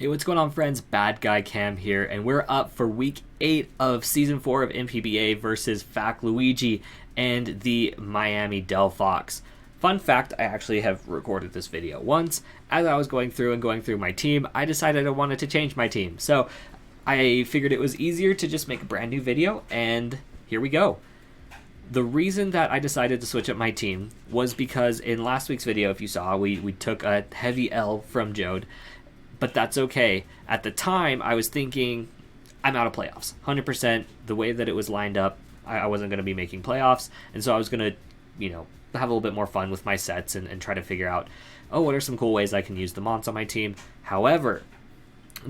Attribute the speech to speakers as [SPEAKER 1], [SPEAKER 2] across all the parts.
[SPEAKER 1] Hey, what's going on, friends? Bad Guy Cam here, and we're up for week 8 of season 4 of NPBA versus FackLuigi and the Miami Delphox. Fun fact, I actually have recorded this video once. As I was going through my team, I decided I wanted to change my team. So I figured it was easier to just make a brand new video, and here we go. The reason that I decided to switch up my team was because in last week's video, if you saw, we took a heavy L from Jode. But that's okay. At the time, I was thinking, I'm out of playoffs. 100%, the way that it was lined up, I wasn't going to be making playoffs. And so I was going to, have a little bit more fun with my sets and try to figure out, what are some cool ways I can use the Mons on my team. However,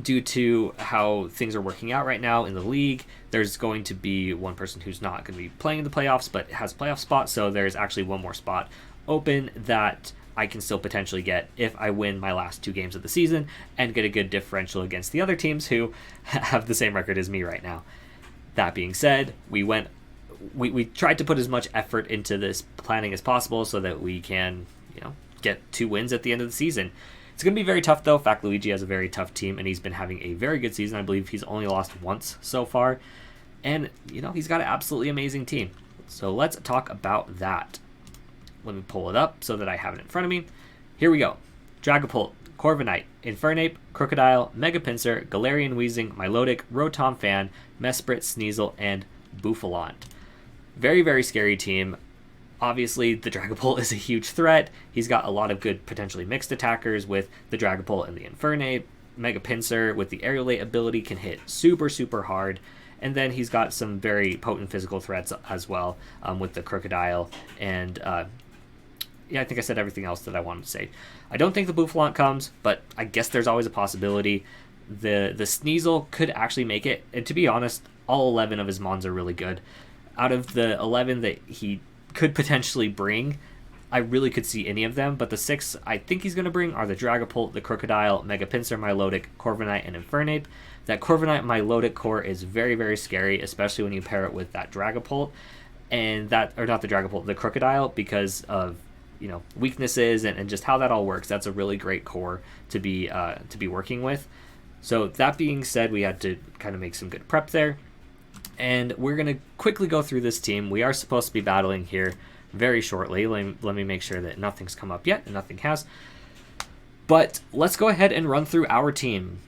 [SPEAKER 1] due to how things are working out right now in the league, there's going to be one person who's not going to be playing in the playoffs, but has a playoff spot. So there's actually one more spot open that I can still potentially get if I win my last 2 games of the season and get a good differential against the other teams who have the same record as me right now. That being said, we tried to put as much effort into this planning as possible so that we can, get 2 wins at the end of the season. It's going to be very tough, though. FackLuigi has a very tough team, and he's been having a very good season. I believe he's only lost once so far. And, he's got an absolutely amazing team. So let's talk about that. Let me pull it up so that I have it in front of me. Here we go. Dragapult, Corviknight, Infernape, Crocodile, Megapincer, Galarian Weezing, Milotic, Rotom Fan, Mesprit, Sneasel, and Bouffalant. Very, very scary team. Obviously, the Dragapult is a huge threat. He's got a lot of good potentially mixed attackers with the Dragapult and the Infernape. Megapincer with the Aerial ability can hit super, super hard. And then he's got some very potent physical threats as well with the Crocodile and I think I said everything else that I wanted to say. I don't think the Bouffalant comes, but I guess there's always a possibility. The Sneasel could actually make it, and to be honest, all 11 of his Mons are really good. Out of the 11 that he could potentially bring, I really could see any of them, but the 6 I think he's going to bring are the Dragapult, the Crocodile, Megapincer, Milotic, Corviknight, and Infernape. That Corviknight Milotic core is very, very scary, especially when you pair it with that Dragapult, the Crocodile, because of weaknesses and just how that all works. That's a really great core to be working with. So that being said, we had to kind of make some good prep there. And we're going to quickly go through this team. We are supposed to be battling here very shortly. Let me make sure that nothing's come up yet, and nothing has. But let's go ahead and run through our team.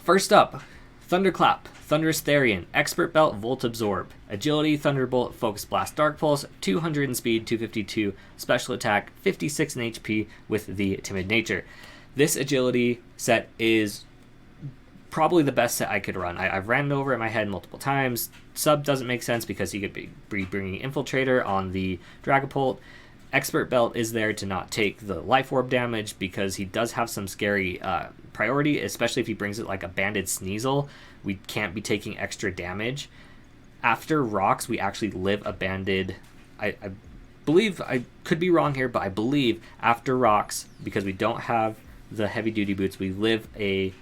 [SPEAKER 1] First up, Thunderclap, Thunderous Therian, Expert Belt, Volt Absorb, Agility, Thunderbolt, Focus Blast, Dark Pulse, 200 in speed, 252 special attack, 56 in HP with the Timid Nature. This agility set is probably the best set I could run. I've ran it over in my head multiple times. Sub doesn't make sense because he could be bringing Infiltrator on the Dragapult. Expert Belt is there to not take the Life Orb damage because he does have some scary priority, especially if he brings it like a Banded Sneasel. We can't be taking extra damage. After Rocks, we actually live a Banded... I believe, I could be wrong here, but I believe after Rocks, because we don't have the Heavy Duty Boots, we live a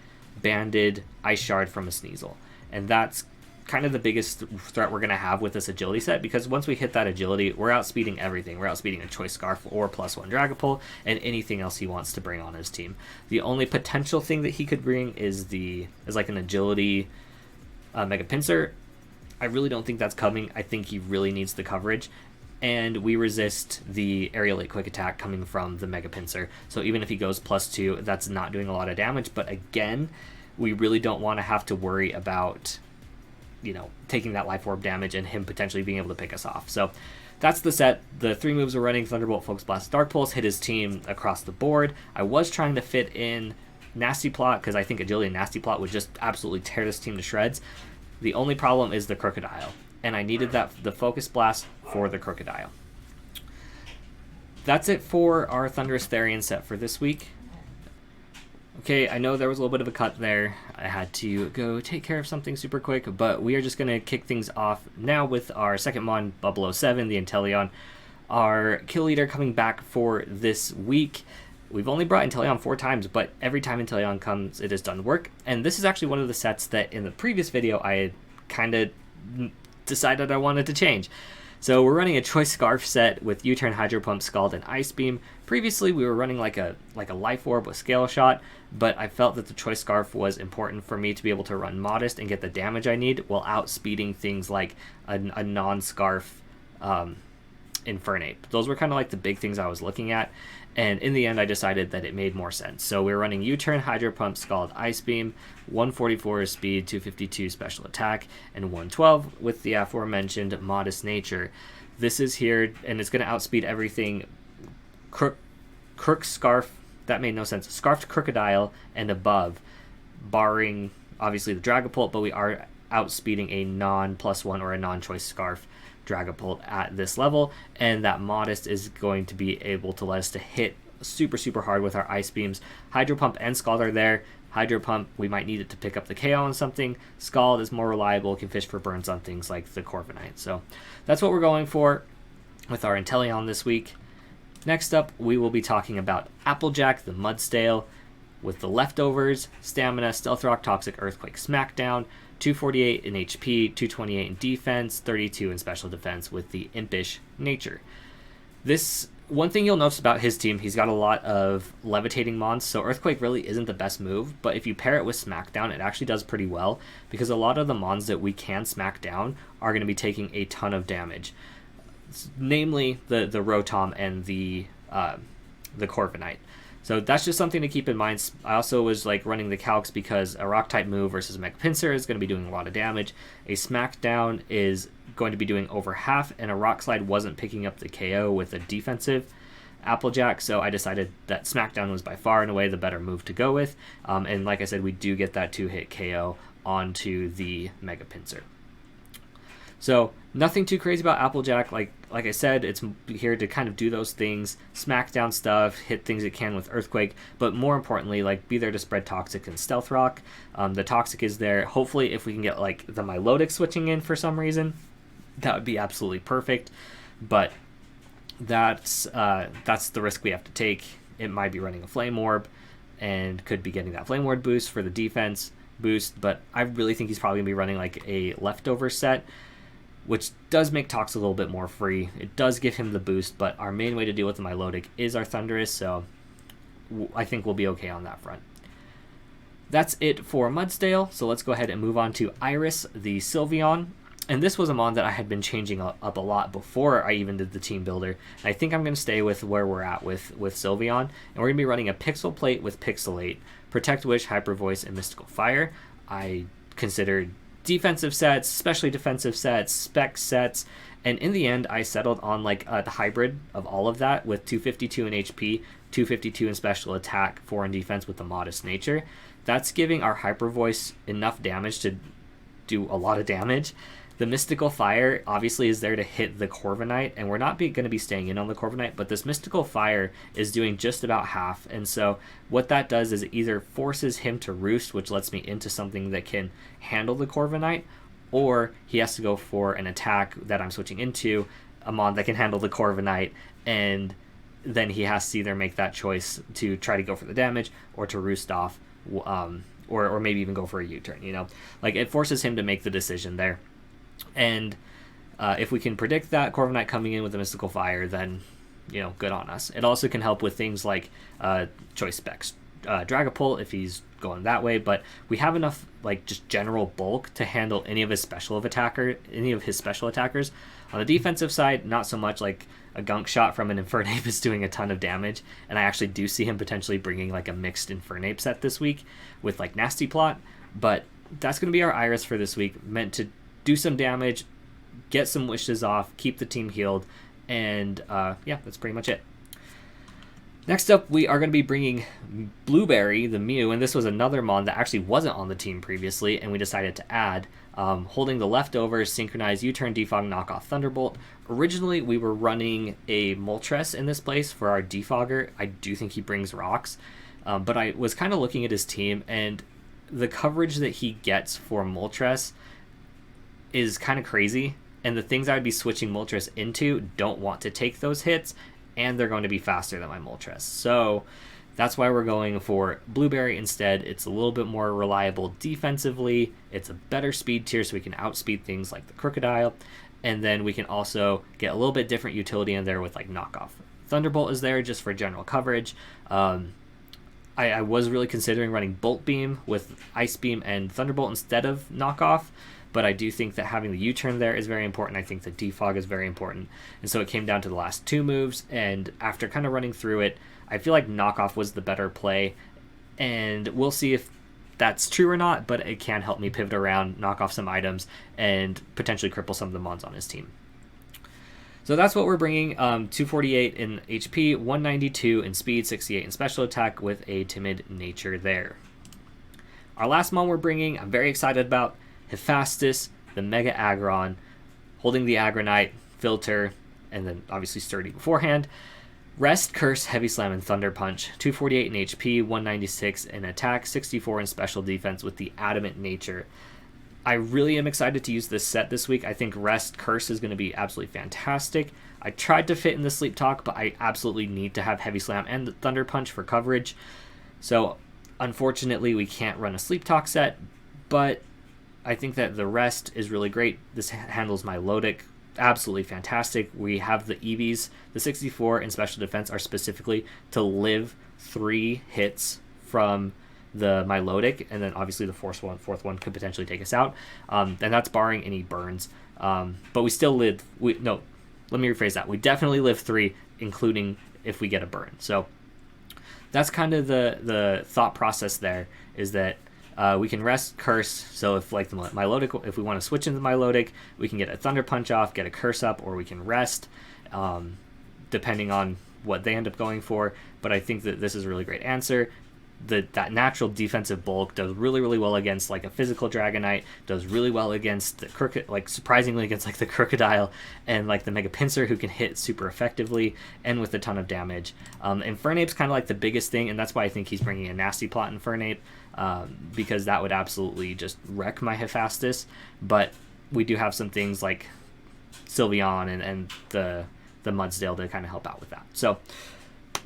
[SPEAKER 1] Banded Ice Shard from a Sneasel. And that's kind of the biggest threat we're going to have with this agility set, because once we hit that agility, we're outspeeding everything. We're outspeeding a Choice Scarf or +1 Dragapult and anything else he wants to bring on his team. The only potential thing that he could bring is like an agility Megapincer. I really don't think that's coming. I think he really needs the coverage, and we resist the Aerial Quick Attack coming from the Megapincer. So even if he goes +2, that's not doing a lot of damage. But again, we really don't want to have to worry about taking that Life Orb damage and him potentially being able to pick us off. So that's the set. The 3 moves we're running, Thunderbolt, Focus Blast, Dark Pulse, hit his team across the board. I was trying to fit in Nasty Plot because I think Agility and Nasty Plot would just absolutely tear this team to shreds. The only problem is the Crocodile, and I needed the Focus Blast for the Crocodile. That's it for our Thunderous Therian set for this week. Okay, I know there was a little bit of a cut there. I had to go take care of something super quick, but we are just going to kick things off now with our second Mon, 007, the Inteleon. Our Kill Leader coming back for this week. We've only brought Inteleon 4 times, but every time Inteleon comes, it has done work. And this is actually one of the sets that in the previous video I had kind of decided I wanted to change. So we're running a Choice Scarf set with U-Turn, Hydro Pump, Scald, and Ice Beam. Previously, we were running like a Life Orb with Scale Shot, but I felt that the Choice Scarf was important for me to be able to run Modest and get the damage I need while outspeeding things like a non-Scarf Infernape. Those were kind of like the big things I was looking at, and in the end I decided that it made more sense. So we were running U-Turn, Hydro Pump, Scald, Ice Beam, 144 speed, 252 special attack, and 112 with the aforementioned Modest Nature. This is here, and it's going to outspeed everything Crook Scarf, that made no sense, Scarfed Crocodile and above, barring obviously the Dragapult, but we are outspeeding a non+1 or a non-choice Scarf Dragapult at this level, and that Modest is going to be able to let us to hit super hard with our Ice Beams. Hydro Pump and Scald are there. Hydro Pump, we might need it to pick up the KO on something. Scald is more reliable, can fish for burns on things like the Corviknight. So that's what we're going for with our Inteleon this week. Next up, we will be talking about Applejack, the Mudstale, with the leftovers, Stamina, Stealth Rock, Toxic Earthquake, Smackdown, 248 in HP, 228 in defense, 32 in special defense with the Impish Nature. This one thing you'll notice about his team, he's got a lot of levitating mons, so Earthquake really isn't the best move, but if you pair it with Smackdown, it actually does pretty well, because a lot of the mons that we can smack down are going to be taking a ton of damage. Namely the Rotom and the Corviknight. So that's just something to keep in mind. I also was like running the calcs because a rock type move versus a Mega Pinsir is going to be doing a lot of damage. A Smackdown is going to be doing over half, and a Rock Slide wasn't picking up the KO with a defensive Applejack, so I decided that Smackdown was by far and away the better move to go with. And like I said, we do get that 2-hit KO onto the Mega Pinsir. So nothing too crazy about Applejack. Like I said, it's here to kind of do those things, smack down stuff, hit things it can with Earthquake, but more importantly, like be there to spread Toxic and Stealth Rock. The Toxic is there. Hopefully, if we can get like the Milotic switching in for some reason, that would be absolutely perfect. But that's the risk we have to take. It might be running a Flame Orb, and could be getting that Flame Orb boost for the defense boost. But I really think he's probably gonna be running like a leftover set, which does make Tox a little bit more free. It does give him the boost, but our main way to deal with the Milotic is our Thundurus, so I think we'll be okay on that front. That's it for Mudstale, so let's go ahead and move on to Iris, the Sylveon. And this was a mon that I had been changing up a lot before I even did the team builder. I think I'm going to stay with where we're at with Sylveon, and we're going to be running a Pixel Plate with Pixelate, Protect Wish, Hyper Voice, and Mystical Fire. I considered defensive sets, especially defensive sets, spec sets, and in the end I settled on like the hybrid of all of that with 252 in HP, 252 in special attack, 4 in defense with the Modest Nature. That's giving our Hyper Voice enough damage to do a lot of damage. The Mystical Fire obviously is there to hit the Corviknight, and we're not going to be staying in on the Corviknight, but this Mystical Fire is doing just about half, and so what that does is it either forces him to roost, which lets me into something that can handle the Corviknight, or he has to go for an attack that I'm switching into, a mon that can handle the Corviknight, and then he has to either make that choice to try to go for the damage or to roost off, or maybe even go for a U-turn, you know? Like, it forces him to make the decision there. And if we can predict that Corviknight coming in with a Mystical Fire, then, you know, good on us. It also can help with things like choice specs, Dragapult if he's going that way, but we have enough like just general bulk to handle any of his special attackers. On the defensive side, not so much. Like a Gunk Shot from an Infernape is doing a ton of damage, and I actually do see him potentially bringing like a mixed Infernape set this week with like Nasty Plot, but that's going to be our Iris for this week, meant to do some damage, get some wishes off, keep the team healed, and yeah, that's pretty much it. Next up, we are going to be bringing Blueberry, the Mew, and this was another mon that actually wasn't on the team previously, and we decided to add, holding the leftovers, Synchronize, U-Turn, Defog, Knock Off, Thunderbolt. Originally, we were running a Moltres in this place for our Defogger. I do think he brings rocks, but I was kind of looking at his team, and the coverage that he gets for Moltres is kind of crazy, and the things I would be switching Moltres into don't want to take those hits, and they're going to be faster than my Moltres. So that's why we're going for Blueberry instead. It's a little bit more reliable defensively, it's a better speed tier so we can outspeed things like the Crocodile, And then we can also get a little bit different utility in there with like knockoff. Thunderbolt is there just for general coverage. I was really considering running Bolt Beam with Ice Beam and Thunderbolt instead of knockoff, but I do think that having the U-turn there is very important. I think the defog is very important. And so it came down to the last two moves, and after kind of running through it, I feel like knockoff was the better play, and we'll see if that's true or not, but it can help me pivot around, knock off some items, and potentially cripple some of the mons on his team. So that's what we're bringing, 248 in HP, 192 in speed, 68 in special attack with a timid nature there. Our last mon we're bringing, I'm very excited about, Hephaestus, the Mega Aggron, holding the Aggronite, filter, and then obviously sturdy beforehand. Rest, Curse, Heavy Slam, and Thunder Punch. 248 in HP, 196 in attack, 64 in special defense with the Adamant nature. I really am excited to use this set this week. I think Rest, Curse is going to be absolutely fantastic. I tried to fit in the Sleep Talk, but I absolutely need to have Heavy Slam and the Thunder Punch for coverage. So unfortunately, we can't run a Sleep Talk set, but I think that the Rest is really great. This handles my Milotic absolutely fantastic. We have the EVs. The 64 in special defense are specifically to live 3 hits from the Milotic, and then obviously the fourth one could potentially take us out. And that's barring any burns. But we still live. No, let me rephrase that. We definitely live 3, including if we get a burn. So that's kind of the thought process there, is that we can rest, curse. So if like the Milotic, if we want to switch into the Milotic, we can get a Thunder Punch off, get a curse up, or we can rest, depending on what they end up going for. But I think that this is a really great answer. That natural defensive bulk does really, really well against like a physical Dragonite, does really well against the surprisingly against like the Crocodile and like the Mega Pinsir, who can hit super effectively and with a ton of damage. Infernape's kind of like the biggest thing, and that's why I think he's bringing a Nasty Plot Infernape, because that would absolutely just wreck my Hephaestus. But we do have some things like Sylveon and the Mudsdale to kind of help out with that. So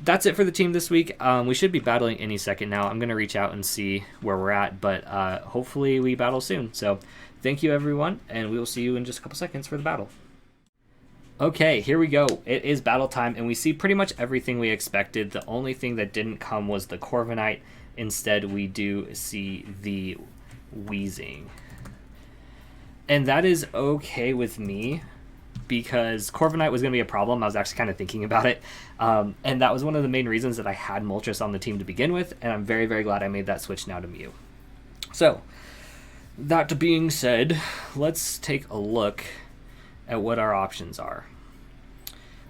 [SPEAKER 1] that's it for the team this week. We should be battling any second now. I'm going to reach out and see where we're at, but hopefully we battle soon. So thank you, everyone, and we will see you in just a couple seconds for the battle. Okay, here we go. It is battle time, and we see pretty much everything we expected. The only thing that didn't come was the Corviknight. Instead, we do see the Wheezing. And that is okay with me, because Corviknight was going to be a problem. I was actually kind of thinking about it. And that was one of the main reasons that I had Moltres on the team to begin with, and I'm very, very glad I made that switch now to Mew. So, that being said, let's take a look at what our options are.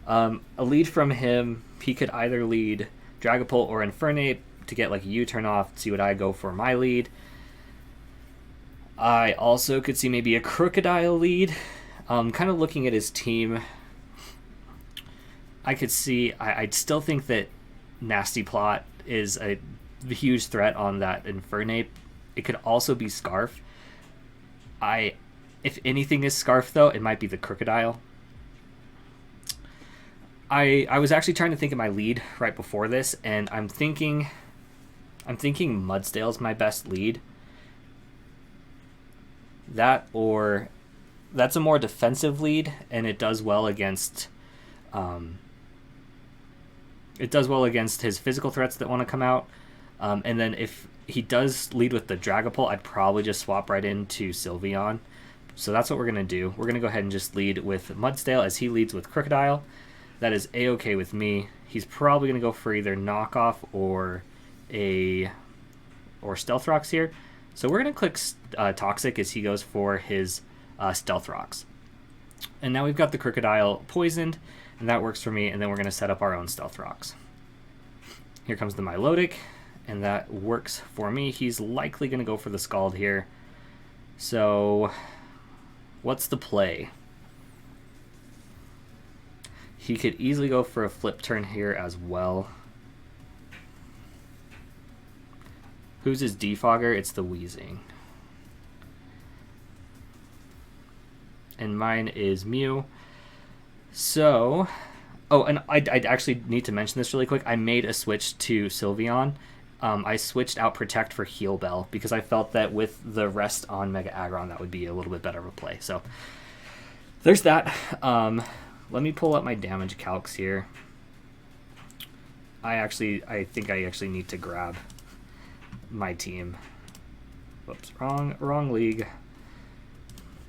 [SPEAKER 1] A lead from him, he could either lead Dragapult or Infernape to get like a U-turn off, see what I go for my lead. I also could see maybe a Crocodile lead. Kind of looking at his team, I could see, I'd still think that Nasty Plot is a huge threat on that Infernape. It could also be Scarf. If anything is Scarf, though, it might be the Crocodile. I was actually trying to think of my lead right before this, and I'm thinking Mudsdale's my best lead. That, or that's a more defensive lead, and it does well against his physical threats that want to come out. And then if he does lead with the Dragapult, I'd probably just swap right into Sylveon. So that's what we're going to do. We're going to go ahead and just lead with Mudsdale as he leads with Crocodile. That is A-okay with me. He's probably going to go for either Knockoff or Stealth Rocks here. So we're going to click Toxic as he goes for his Stealth Rocks. And now we've got the Crocodile poisoned, and that works for me, and then we're going to set up our own Stealth Rocks. Here comes the Milotic, and that works for me. He's likely going to go for the Scald here. So what's the play? He could easily go for a flip turn here as well. Who's his defogger? It's the Wheezing. And mine is Mew. So, and I'd actually need to mention this really quick. I made a switch to Sylveon. I switched out Protect for Heal Bell because I felt that with the rest on Mega Aggron, that would be a little bit better of a play. So, there's that. Let me pull up my damage calcs here. I think I actually need to grab my team. Whoops, wrong league,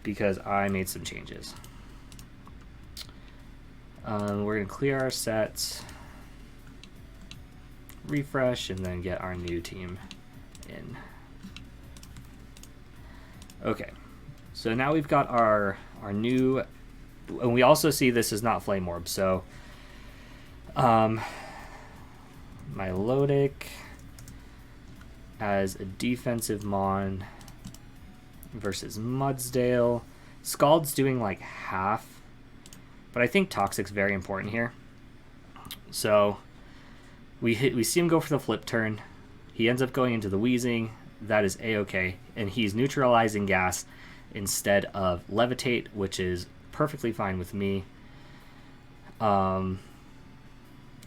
[SPEAKER 1] because I made some changes. We're gonna clear our sets, refresh, and then get our new team in. Okay, so now we've got our new, and we also see this is not Flame Orb, so my Lodic as a defensive Mon versus Mudsdale. Scald's doing like half, but I think Toxic's very important here. So we see him go for the flip turn. He ends up going into the Wheezing. That is A-okay, and he's neutralizing gas instead of Levitate, which is perfectly fine with me.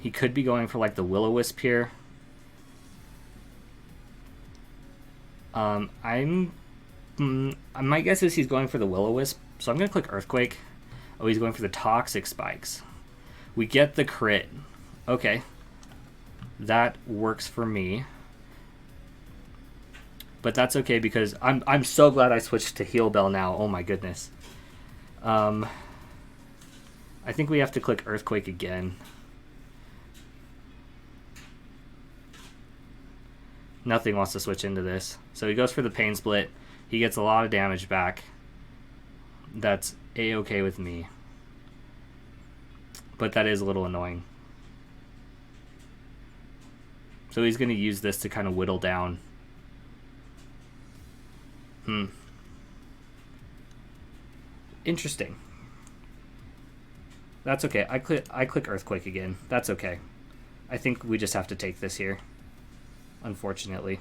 [SPEAKER 1] He could be going for like the Will-O-Wisp here. My guess is he's going for the Will-O-Wisp, so I'm going to click Earthquake. Oh, he's going for the Toxic Spikes. We get the crit. Okay. That works for me. But that's okay because I'm so glad I switched to Heal Bell now. Oh my goodness. I think we have to click Earthquake again. Nothing wants to switch into this. So he goes for the Pain Split. He gets a lot of damage back. That's A-okay with me. But that is a little annoying. So he's going to use this to kind of whittle down. Interesting. That's okay. I click Earthquake again. That's okay. I think we just have to take this here, unfortunately.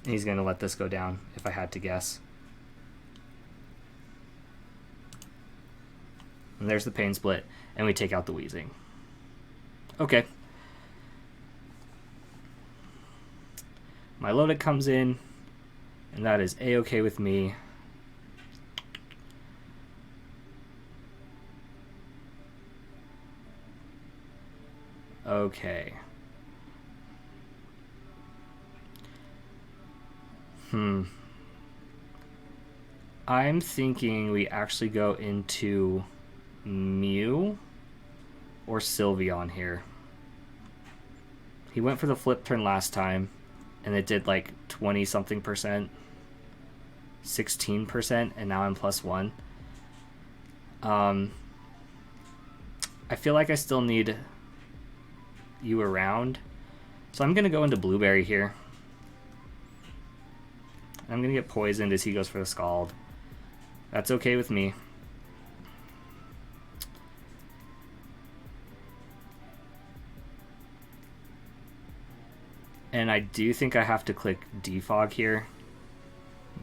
[SPEAKER 1] And he's going to let this go down, if I had to guess. And there's the Pain Split, and we take out the Wheezing. Okay. My Lodic comes in, and that is A-okay with me. Okay. I'm thinking we actually go into Mew or Sylveon here. He went for the flip turn last time, and it did like 20-something%, 16%, and now I'm +1. I feel like I still need you around, so I'm going to go into Blueberry here. I'm going to get poisoned as he goes for the Scald. That's okay with me. And I do think I have to click Defog here.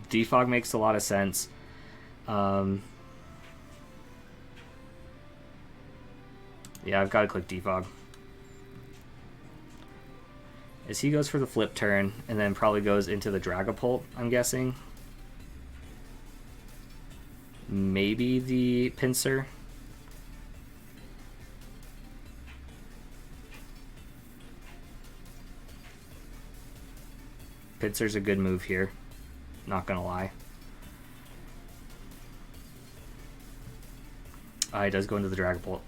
[SPEAKER 1] Defog makes a lot of sense. Yeah, I've got to click Defog. As he goes for the flip turn, and then probably goes into the Dragapult, I'm guessing. Maybe the Pinsir. Pinsir's a good move here, not gonna lie. He does go into the Dragapult.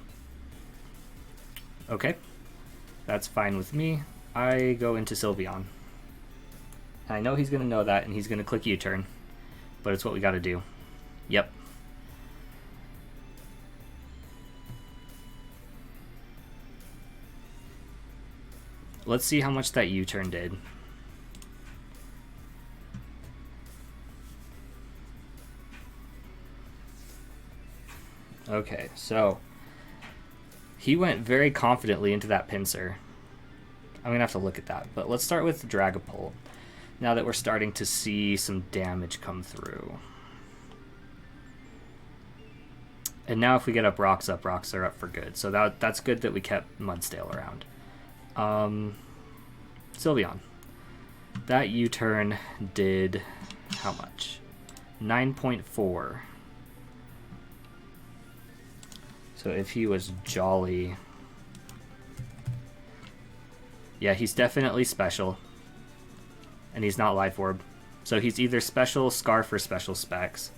[SPEAKER 1] Okay, that's fine with me. I go into Sylveon. I know he's gonna know that, and he's gonna click U-turn, but it's what we gotta do. Yep. Let's see how much that U-turn did. Okay, so he went very confidently into that Pinsir. I'm going to have to look at that, but let's start with Dragapult, now that we're starting to see some damage come through. And now if we get up rocks are up for good. So that's good that we kept Mudsdale around. Sylveon. That U-turn did how much? 9.4. So if he was Jolly... Yeah, he's definitely special. And he's not Life Orb. So he's either special Scarf or special Specs.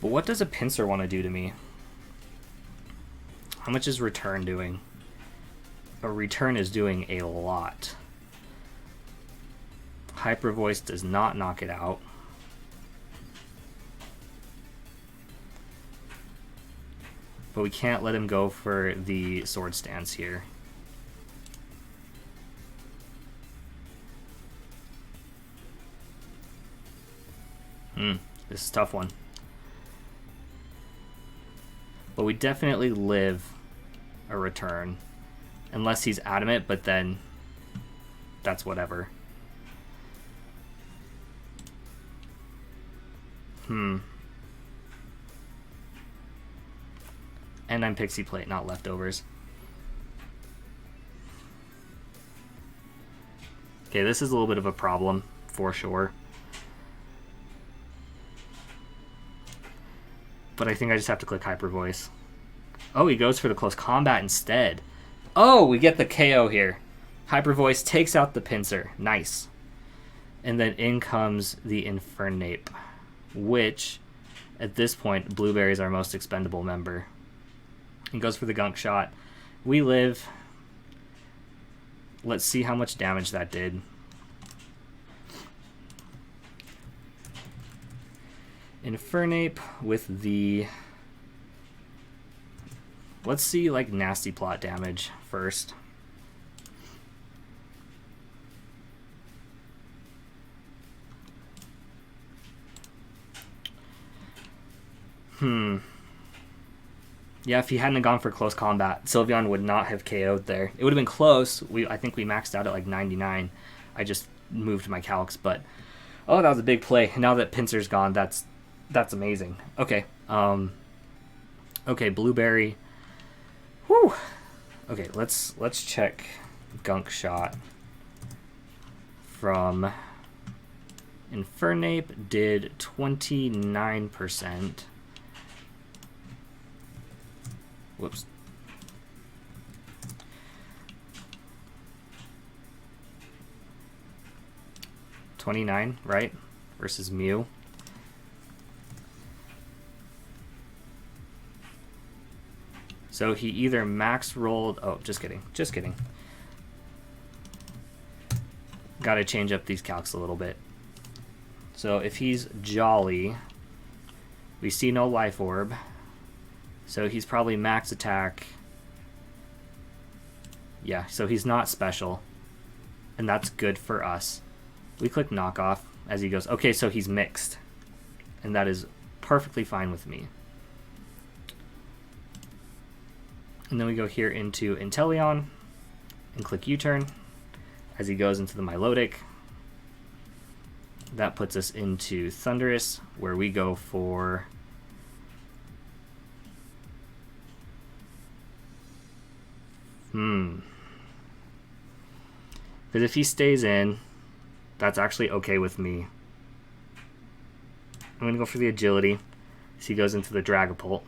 [SPEAKER 1] But what does a Pinsir want to do to me? How much is Return doing? A Return is doing a lot. Hyper Voice does not knock it out. But we can't let him go for the Sword Stance here. This is a tough one. But we definitely live a Return. Unless he's adamant, but then that's whatever. And I'm Pixie Plate, not Leftovers. Okay, this is a little bit of a problem, for sure. But I think I just have to click Hyper Voice. Oh, he goes for the Close Combat instead. Oh, we get the KO here. Hyper Voice takes out the Pinsir. Nice. And then in comes the Infernape, which, at this point, Blueberry is our most expendable member. He goes for the Gunk Shot. We live. Let's see how much damage that did. Infernape with the... Let's see, like, Nasty Plot damage first. Yeah, if he hadn't gone for Close Combat, Sylveon would not have KO'd there. It would have been close. I think we maxed out at like 99. I just moved my calcs, but... Oh, that was a big play. Now that Pinsir's gone, that's amazing. Okay. Okay, Blueberry... Whew. Okay, let's check Gunk Shot from Infernape did 29%. Whoops. $29, right? Versus Mew. So he either max rolled... Oh, just kidding. Just kidding. Got to change up these calcs a little bit. So if he's Jolly, we see no Life Orb. So he's probably max attack. Yeah, so he's not special. And that's good for us. We click knockoff as he goes. Okay, so he's mixed. And that is perfectly fine with me. And then we go here into Inteleon and click U-turn as he goes into the Milotic. That puts us into Thundurus, where we go for... Because if he stays in, that's actually okay with me. I'm going to go for the Agility as he goes into the Dragapult.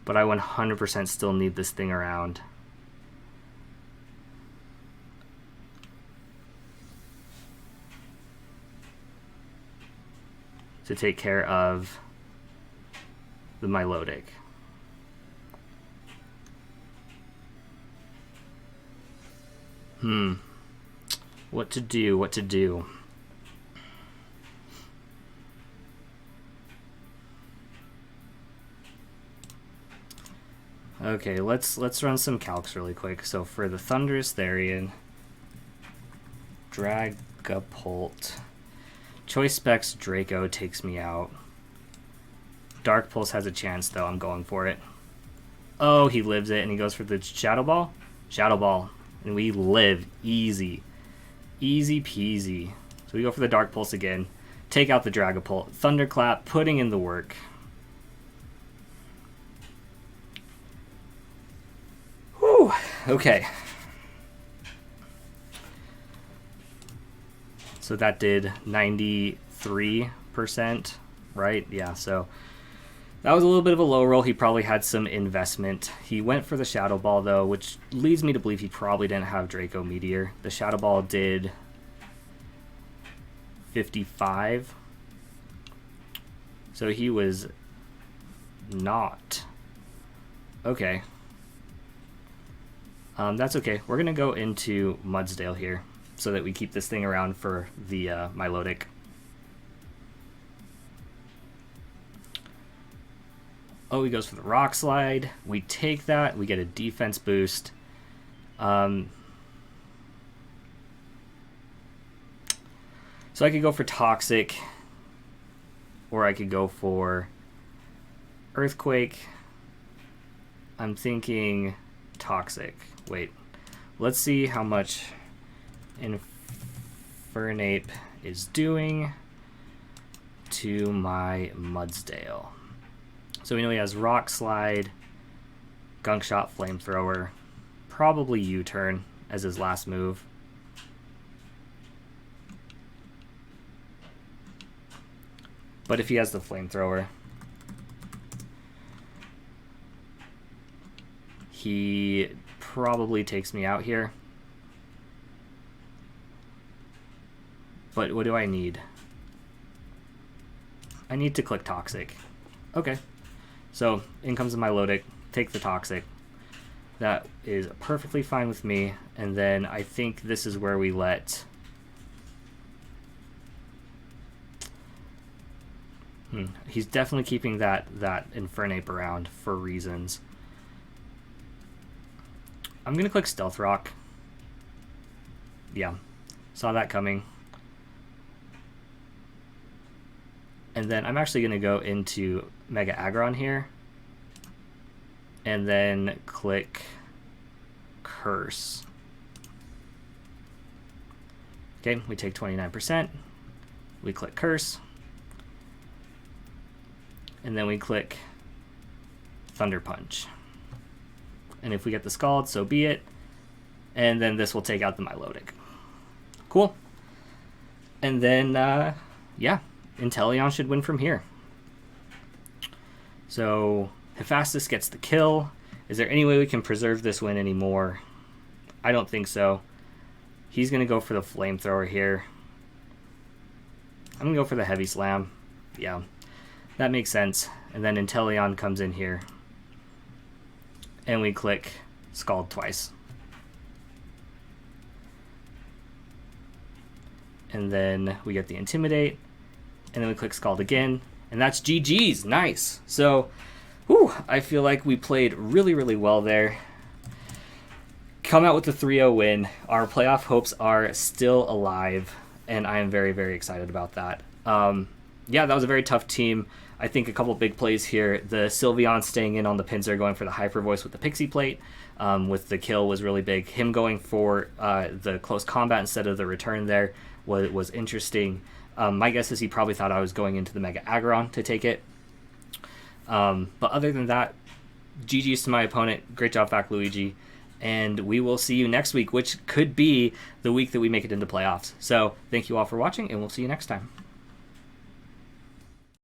[SPEAKER 1] But I 100% still need this thing around. To take care of the Milotic. What to do, what to do. Okay, let's run some calcs really quick. So for the Thundurus Therian, Dragapult, Choice Specs Draco takes me out. Dark Pulse has a chance though, I'm going for it. Oh, he lives it and he goes for the Shadow Ball? Shadow Ball. And we live easy. Easy peasy. So we go for the Dark Pulse again. Take out the Dragapult. Thunderclap, putting in the work. Whew. Okay. So that did 93%, right? Yeah, so that was a little bit of a low roll. He probably had some investment. He went for the Shadow Ball, though, which leads me to believe he probably didn't have Draco Meteor. The Shadow Ball did 55. So he was not. Okay. That's okay. We're going to go into Mudsdale here so that we keep this thing around for the Milotic. Oh, he goes for the Rock Slide. We take that. We get a defense boost. So I could go for Toxic, or I could go for Earthquake. I'm thinking Toxic. Wait, let's see how much Infernape is doing to my Mudsdale. So we know he has Rock Slide, Gunk Shot, Flamethrower, probably U-Turn as his last move. But if he has the Flamethrower, he probably takes me out here. But what do I need? I need to click Toxic. Okay. So in comes the Milotic, take the Toxic. That is perfectly fine with me. And then I think this is where we let... He's definitely keeping that Infernape around for reasons. I'm going to click Stealth Rock. Yeah, saw that coming. And then I'm actually going to go into Mega Aggron here. And then click Curse. Okay, we take 29%. We click Curse. And then we click Thunder Punch. And if we get the Scald, so be it. And then this will take out the Milotic. Cool. And then, yeah, Inteleon should win from here. So Hephaestus gets the kill. Is there any way we can preserve this win anymore? I don't think so. He's going to go for the Flamethrower here. I'm going to go for the Heavy Slam. Yeah, that makes sense. And then Inteleon comes in here. And we click Scald twice. And then we get the Intimidate. And then we click Scald again. And that's GG's. Nice. So, whew, I feel like we played really, really well there. Come out with the 3-0 win. Our playoff hopes are still alive. And I am very, very excited about that. Yeah, that was a very tough team. I think a couple big plays here. The Sylveon staying in on the Pinsir, going for the Hyper Voice with the Pixie Plate with the kill was really big. Him going for the close combat instead of the return there was interesting. My guess is he probably thought I was going into the Mega Aggron to take it. But other than that, GG's to my opponent. Great job, FackLuigi. And we will see you next week, which could be the week that we make it into playoffs. So thank you all for watching, and we'll see you next time.